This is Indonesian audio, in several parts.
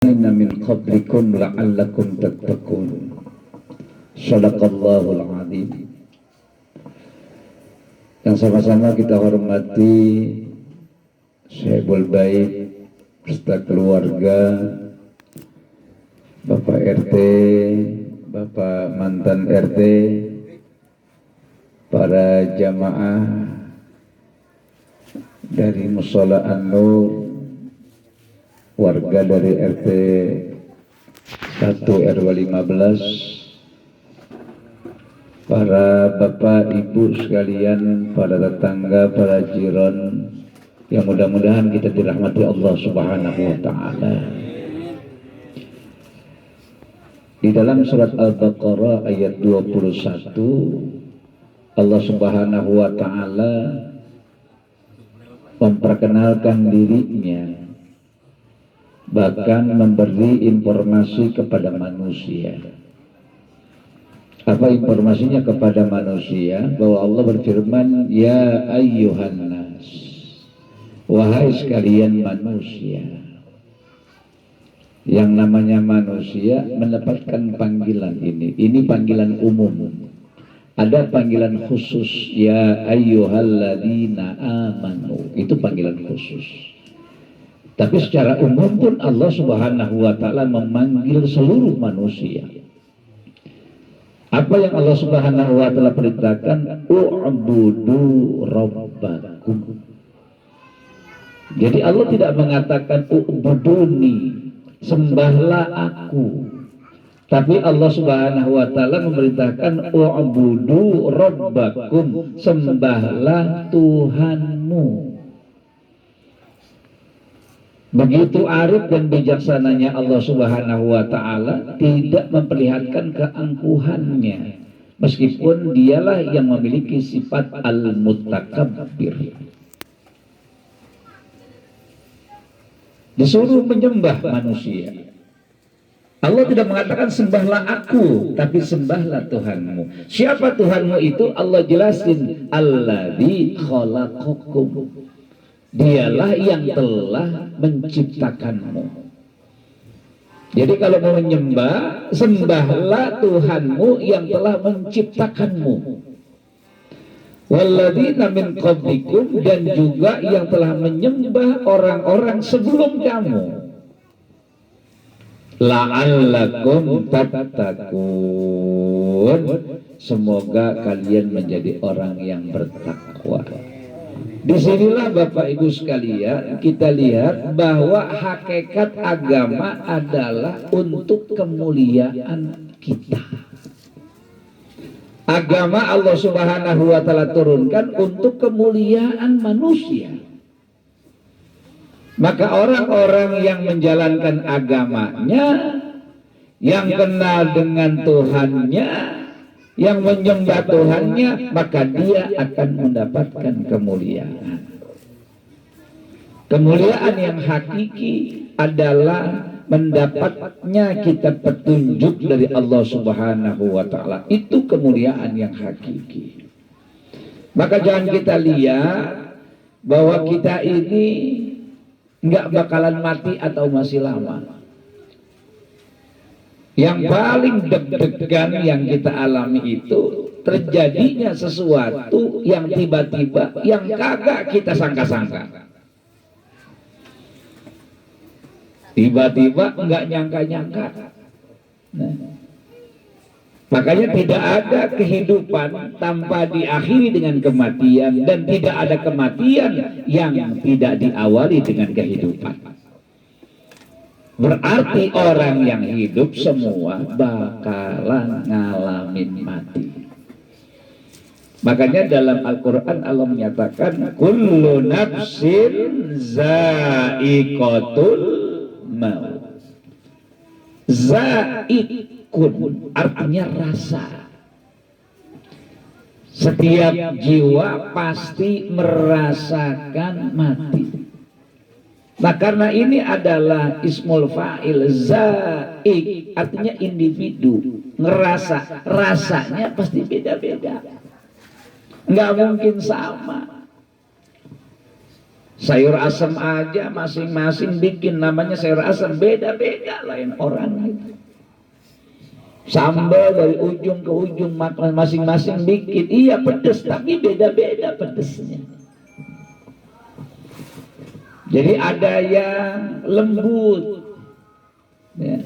inna min qablikum la'allakum tattaqun. Shadaqallahul adzim. Yang sama-sama kita hormati Syekh Bait beserta keluarga, Bapak RT, Bapak mantan RT, para jamaah dari Mushola An-Nur, warga dari RT 1 RW 15, para bapak ibu sekalian, para tetangga, para jiran, yang mudah-mudahan kita dirahmati Allah Subhanahu wa Ta'ala. Di dalam surat Al-Baqarah ayat 21, Allah Subhanahu wa Ta'ala memperkenalkan dirinya, bahkan memberi informasi kepada manusia. Apa informasinya kepada manusia? Bahwa Allah berfirman, ya ayyuhan nas, wahai sekalian manusia. Yang namanya manusia mendapatkan panggilan ini panggilan umum. Ada panggilan khusus, ya ayyuhalladzina amanu, itu panggilan khusus. Tapi secara umum pun Allah Subhanahu wa Ta'ala memanggil seluruh manusia. Apa yang Allah Subhanahu wa Ta'ala perintahkan? U'budu rabbakum. Jadi Allah tidak mengatakan u'buduni, sembahlah aku. Tapi Allah Subhanahu wa Ta'ala memerintahkan u'budu rabbakum, sembahlah Tuhanmu. Begitu arif dan bijaksananya Allah Subhanahu wa Ta'ala, tidak memperlihatkan keangkuhannya, meskipun dialah yang memiliki sifat al-mutakabbir. Disuruh menyembah manusia. Allah tidak mengatakan sembahlah aku, tapi sembahlah Tuhanmu. Siapa Tuhanmu itu? Allah jelasin, alladzi khalaqakum. Dialah yang telah menciptakanmu. Jadi kalau mau menyembah, sembahlah Tuhanmu yang telah menciptakanmu. Walladzina min qablikum, dan juga yang telah menyembah orang-orang sebelum kamu. La'allakum tattaqun, semoga kalian menjadi orang yang bertakwa. Disinilah Bapak Ibu sekalian kita lihat bahwa hakikat agama adalah untuk kemuliaan kita. Agama Allah Subhanahu wa Ta'ala turunkan untuk kemuliaan manusia. Maka orang-orang yang menjalankan agamanya, yang kenal dengan Tuhannya, yang menyembah Tuhannya, maka dia akan mendapatkan kemuliaan. Kemuliaan yang hakiki adalah mendapatnya kita petunjuk dari Allah Subhanahu wa Ta'ala. Itu kemuliaan yang hakiki. Maka jangan kita lihat bahwa kita ini nggak bakalan mati atau masih lama. Yang paling deg-degan yang kita alami itu terjadinya sesuatu yang tiba-tiba, yang kagak kita sangka-sangka. Tiba-tiba nggak nyangka-nyangka. Nah, makanya tidak ada kehidupan tanpa diakhiri dengan kematian, dan tidak ada kematian yang tidak diawali dengan kehidupan. Berarti orang yang hidup semua bakalan ngalamin mati. Makanya dalam Al-Quran Allah menyatakan kullu nafsin za'iqatul maut. Za'iqun artinya rasa. Setiap jiwa pasti merasakan mati. Nah karena ini adalah ismul fa'il, za'iq artinya individu, ngerasa, rasanya pasti beda-beda, nggak mungkin sama. Sayur asam aja masing-masing bikin namanya sayur asam, beda-beda lain orang. Sambal dari ujung ke ujung makan masing-masing bikin, iya pedes tapi beda-beda pedesnya. Jadi ada yang lembut, ya,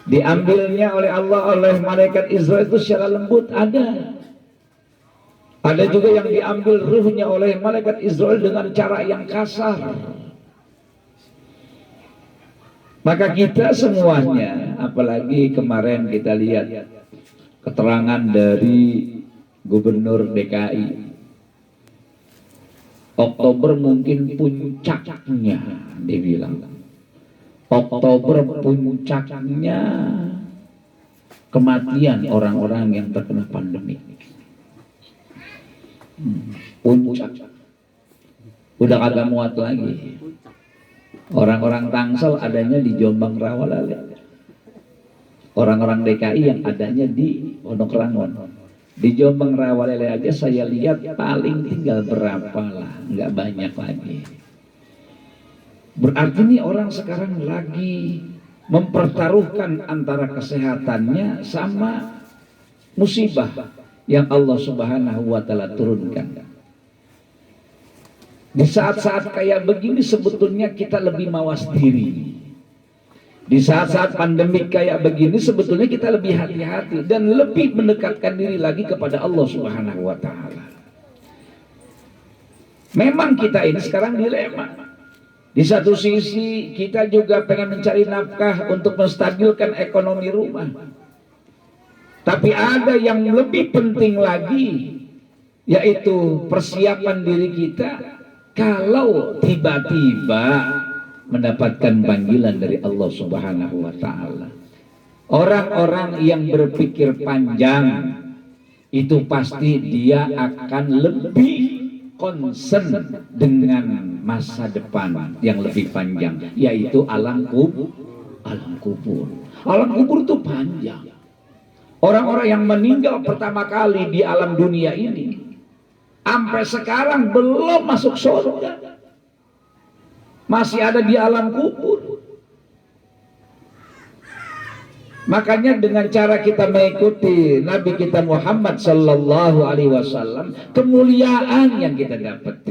diambilnya oleh Allah oleh malaikat Israel itu secara lembut ada. Ada juga yang diambil ruhnya oleh malaikat Israel dengan cara yang kasar. Maka kita semuanya, apalagi kemarin kita lihat keterangan dari Gubernur DKI, Oktober mungkin puncaknya, dia bilang. Oktober puncaknya kematian orang-orang yang terkena pandemi. Puncak, udah kagak muat lagi. Orang-orang Tangsel adanya di Jombang Rawalale, orang-orang DKI yang adanya di Pondok Rangon. Di Jombang Rawalale aja saya lihat paling tinggal berapa lah, nggak banyak lagi. Berarti ini orang sekarang lagi mempertaruhkan antara kesehatannya sama musibah yang Allah Subhanahu wa Ta'ala turunkan. Di saat-saat kayak begini sebetulnya kita lebih mawas diri. Di saat-saat pandemi kayak begini sebetulnya kita lebih hati-hati dan lebih mendekatkan diri lagi kepada Allah Subhanahu wa Ta'ala. Memang kita ini sekarang dilema. Di satu sisi kita juga pengen mencari nafkah untuk menstabilkan ekonomi rumah. Tapi ada yang lebih penting lagi, yaitu persiapan diri kita kalau tiba-tiba mendapatkan panggilan dari Allah Subhanahu wa Ta'ala. Orang-orang yang berpikir panjang itu pasti dia akan lebih concern dengan masa depan yang lebih panjang, yaitu alam kubur. Alam kubur itu panjang. Orang-orang yang meninggal pertama kali di alam dunia ini sampai sekarang belum masuk surga, masih ada di alam kubur. Makanya dengan cara kita mengikuti Nabi kita Muhammad Sallallahu Alaihi Wasallam, kemuliaan yang kita dapat.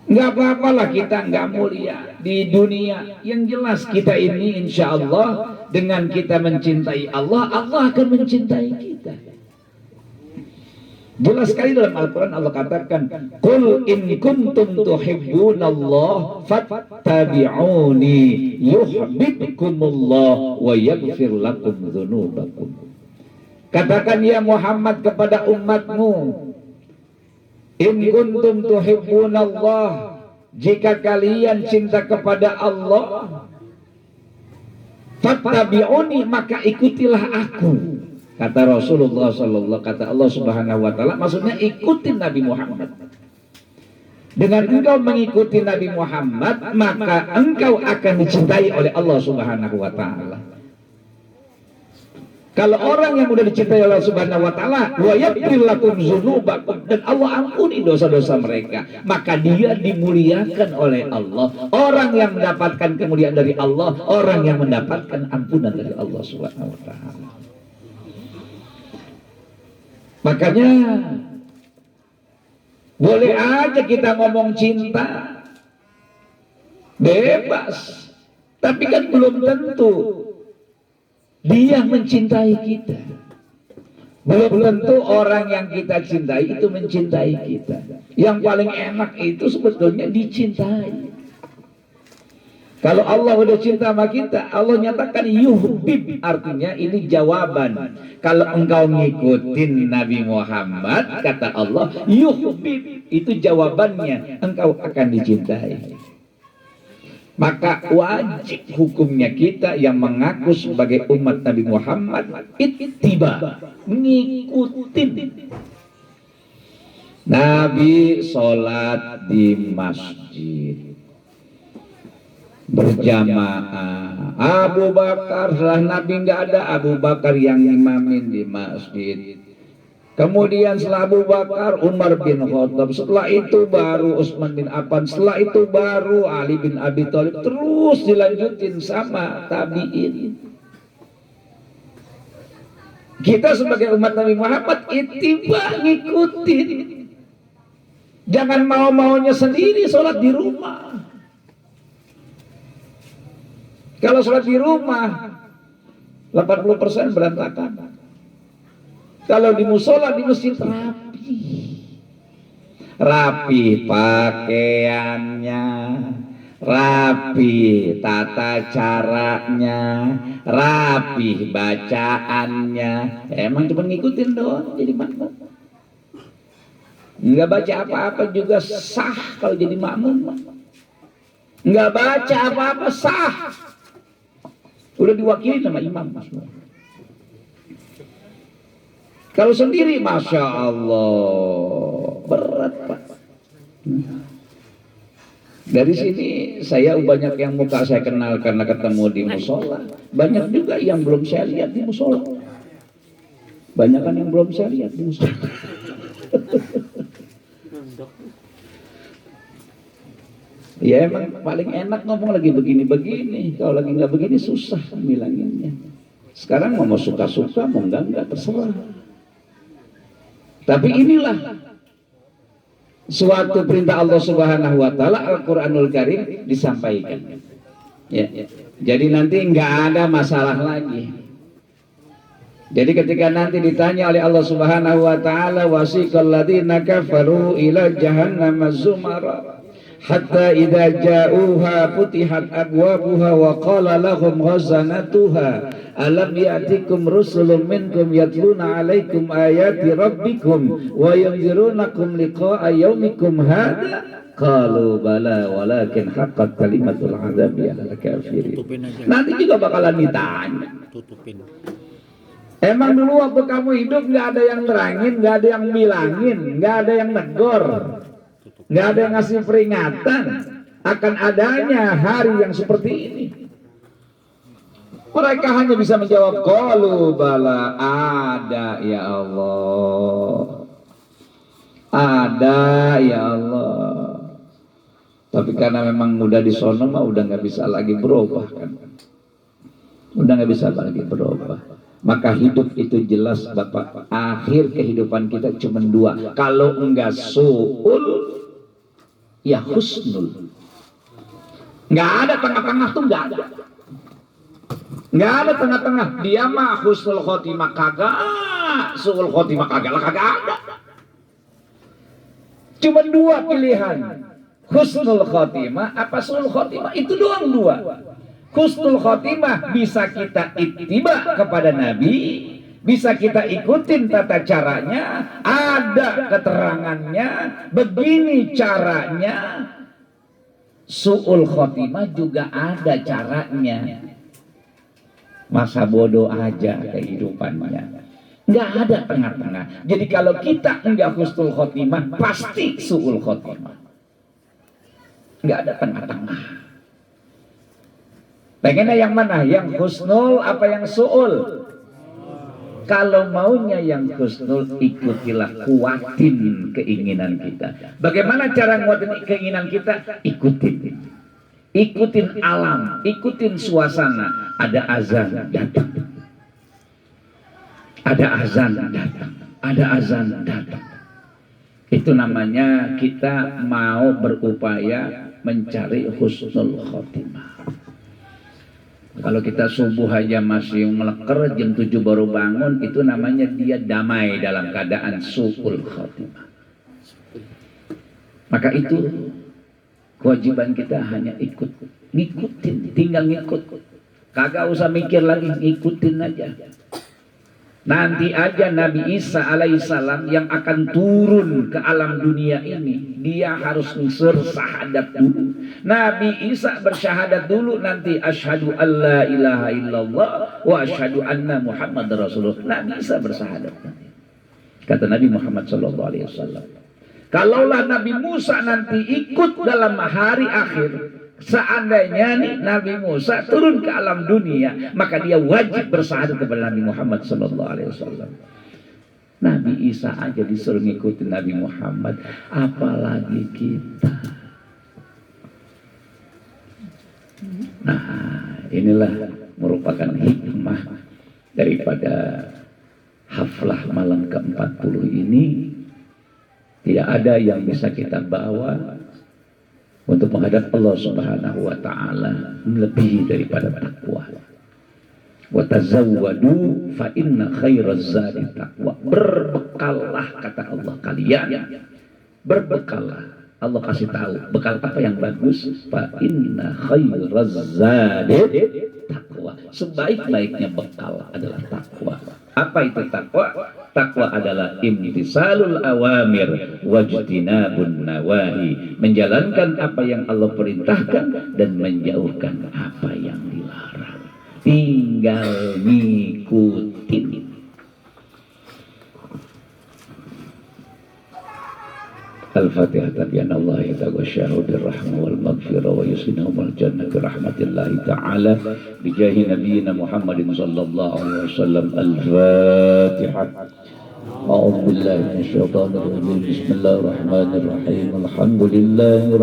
Nggak apa-apalah kita nggak mulia di dunia. Yang jelas kita ini insya Allah dengan kita mencintai Allah, Allah akan mencintai kita. Jelas sekali dalam Al-Quran Allah katakan, Qul in kuntum tuhibbunallah fattabi'uni yuhibbukumullah wa yaghfir lakum dzunubakum. Katakan ya Muhammad kepada umatmu, in kuntum tuhibbunallah, jika kalian cinta kepada Allah, fattabi'uni, maka ikutilah aku. Kata Rasulullah sallallahu, kata Allah Subhanahu wa Ta'ala, maksudnya ikutin Nabi Muhammad. Dengan engkau mengikuti Nabi Muhammad, maka engkau akan dicintai oleh Allah Subhanahu wa Ta'ala. Kalau orang yang sudah dicintai oleh Allah Subhanahu wa Ta'ala, wa yaghfir lakum dzunubakum, dan Allah ampuni dosa-dosa mereka, maka dia dimuliakan oleh Allah. Orang yang mendapatkan kemuliaan dari Allah, orang yang mendapatkan ampunan dari Allah Subhanahu wa Ta'ala. Makanya boleh aja kita ngomong cinta, bebas, tapi kan belum tentu dia mencintai kita. Belum tentu orang yang kita cintai itu mencintai kita. Yang paling enak itu sebetulnya dicintai. Kalau Allah udah cinta sama kita, Allah nyatakan yuhbib, artinya ini jawaban. Kalau engkau ngikutin Nabi Muhammad, kata Allah, yuhbib, itu jawabannya, engkau akan dicintai. Maka wajib hukumnya kita yang mengaku sebagai umat Nabi Muhammad ittiba, ngikutin. Nabi sholat di masjid berjamaah. Abu Bakar, setelah Nabi nggak ada, Abu Bakar yang imamin di masjid. Kemudian setelah Abu Bakar, Umar bin Khattab, setelah itu baru Utsman bin Affan, setelah itu baru Ali bin Abi Thalib, terus dilanjutin sama tabi'in. Kita sebagai umat Nabi Muhammad ittiba, ngikutin. Jangan mau-maunya sendiri sholat di rumah. Kalau sholat di rumah 80% berantakan. Kalau di musola, di masjid rapi pakaiannya, rapi tata caranya, rapi bacaannya. Emang cuma ngikutin doang jadi makmum. Nggak baca apa-apa juga sah kalau jadi makmum. Nggak baca apa-apa sah. Udah diwakili sama imam. Kalau sendiri, Masya Allah, berat Pak. Dari sini saya banyak yang muka saya kenal karena ketemu di musola. Banyak juga yang belum saya lihat di musola. Banyak kan yang belum saya lihat di musola. Ya emang paling enak ngomong lagi begini-begini. Kalau lagi nggak begini susah bilanginnya. Sekarang mau suka-suka, mau enggak terserah. Tapi inilah suatu perintah Allah Subhanahu wa taala, Al-Qur'anul Karim disampaikan. Ya. Jadi nanti enggak ada masalah lagi. Jadi ketika nanti ditanya oleh Allah Subhanahu wa taala, wasiqal ladzina kafaru ila jahannam zumara hatta idza ja'uha futihat abwabuha wa qala lahum ghazanatuha alam ya'tikum rusulun minkum yatluna 'alaikum ayati rabbikum wa yunzirunakum liqa'a yaumikum hadza qalu bala walakin haqqat kalimatul 'adzabi 'alal kafirin. Nanti juga bakalan ditanya. Emang dulu waktu kamu hidup nggak ada yang nerangin, nggak ada yang bilangin, nggak ada yang negor, nggak ada yang ngasih peringatan akan adanya hari yang seperti ini. Mereka hanya bisa menjawab qalu bala, ada ya Allah, ada ya Allah. Tapi karena memang udah di sono mah udah nggak bisa lagi berubah kan, udah nggak bisa lagi berubah. Maka hidup itu jelas Bapak, akhir kehidupan kita cuma dua. Kalau enggak su'ul, ya husnul. Nggak ada tengah-tengah tuh, nggak ada. Nggak ada tengah-tengah. Dia mah husnul khotimah kagak, su'ul khotimah kagak lah, kagak ada. Cuma dua pilihan, husnul khotimah apa su'ul khotimah, itu doang dua. Husnul khotimah bisa kita ittiba kepada Nabi, bisa kita ikutin tata caranya, ada keterangannya, begini caranya. Su'ul khotimah juga ada caranya. Masa bodoh aja kehidupannya, nggak ada tengah-tengah. Jadi kalau kita enggak husnul khotimah, pasti su'ul khotimah. Nggak ada tengah-tengah. Pengennya yang mana? Yang husnul apa yang su'ul? Kalau maunya yang husnul, ikutilah, kuatin keinginan kita. Bagaimana cara nguatin keinginan kita? Ikutin. Ikutin alam, ikutin suasana. Ada azan datang. Ada azan datang. Ada azan datang. Itu namanya kita mau berupaya mencari husnul khotimah. Kalau kita subuh aja masih meleker, jam 7 baru bangun, itu namanya dia damai dalam keadaan su'ul khotimah. Maka itu kewajiban kita hanya ngikutin, tinggal ngikut. Kagak usah mikir lagi, ngikutin aja. Nanti aja Nabi Isa alaihissalam yang akan turun ke alam dunia ini, dia harus bersyahadat dulu. Nabi Isa bersyahadat dulu nanti, asyhadu alla ilaha illallah wa asyhadu anna Muhammad Rasulullah. Nabi Isa bersyahadat. Kata Nabi Muhammad SAW, kalaulah Nabi Musa nanti ikut dalam hari akhir, seandainya nih Nabi Musa turun ke alam dunia, maka dia wajib bersyahadat kepada Nabi Muhammad SAW. Nabi Isa aja disuruh ngikutin Nabi Muhammad, apalagi kita. Nah, inilah merupakan hikmah daripada haflah malam ke-40 ini. Tidak ada yang bisa kita bawa untuk menghadap Allah Subhanahu wa taala melebihi daripada takwa. Wa tazawwadu fa inna khairaz zadi taqwa. Berbekallah kata Allah kalian. Berbekallah. Allah kasih tahu bekal apa yang bagus. Fa inna khairaz zadi taqwa. Sebaik-baiknya bekal adalah takwa. Apa itu takwa? Takwa adalah imtisalul awamir wajtinabun nawahi, menjalankan apa yang Allah perintahkan dan menjauhkan apa yang dilarang. Tinggal ngikutin. Al-Fatihah. Tabiyanallah yataghasya'u birrahmah wal maghfirah wa yusinahu wal jannah birahmatillahi ta'ala bijahi nabiyina Muhammadin sallallahu alaihi wasallam. Al-Fatihah. A'udzu billahi minasyaitonir rajim. Bismillahirrahmanirrahim. Alhamdulillah.